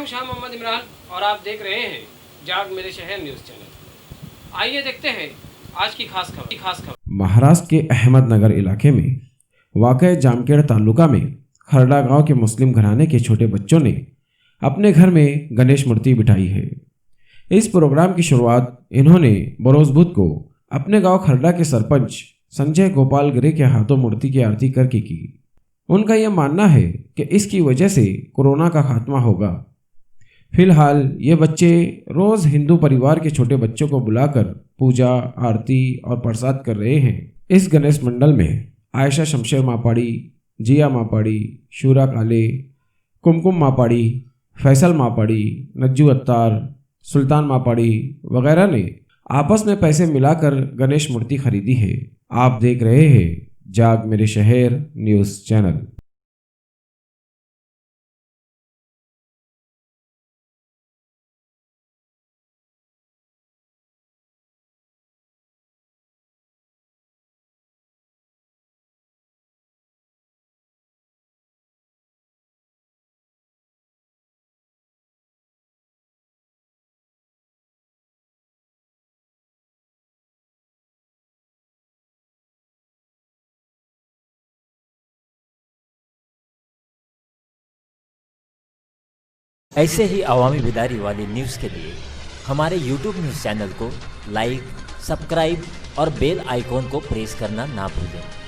हूं शाह मोहम्मद इमरान और आप देख रहे हैं जाग मेरे शहर न्यूज़ चैनल। आइए देखते हैं आज की खास खबर। महाराष्ट्र के अहमदनगर इलाके में वाक़ जामखेड़ तालुका में खरड़ा गांव के मुस्लिम घराने के छोटे बच्चों ने अपने घर में गणेश मूर्ति बिठाई है। इस प्रोग्राम की शुरुआत इन्होंने बरोज बुध को अपने गांव खरड़ा के सरपंच संजय गोपाल गिरे के हाथों मूर्ति की आरती करके की। उनका यह मानना है कि इसकी वजह से कोरोना का खात्मा होगा। फिलहाल ये बच्चे रोज हिंदू परिवार के छोटे बच्चों को बुलाकर पूजा, आरती और प्रसाद कर रहे हैं। इस गणेश मंडल में आयशा शमशेर मापाड़ी, जिया मापाड़ी, शूरा काले, कुमकुम मापाड़ी, फैसल मापाड़ी, नज्जू अत्तार, सुल्तान मापाड़ी वगैरह ने आपस में पैसे मिलाकर गणेश मूर्ति खरीदी है। आप देख रहे हैं जाग मेरे शहर न्यूज़ चैनल। ऐसे ही अवामी बेदारी वाली न्यूज़ के लिए हमारे YouTube न्यूज़ चैनल को लाइक, सब्सक्राइब और बेल आइकॉन को प्रेस करना ना भूलें।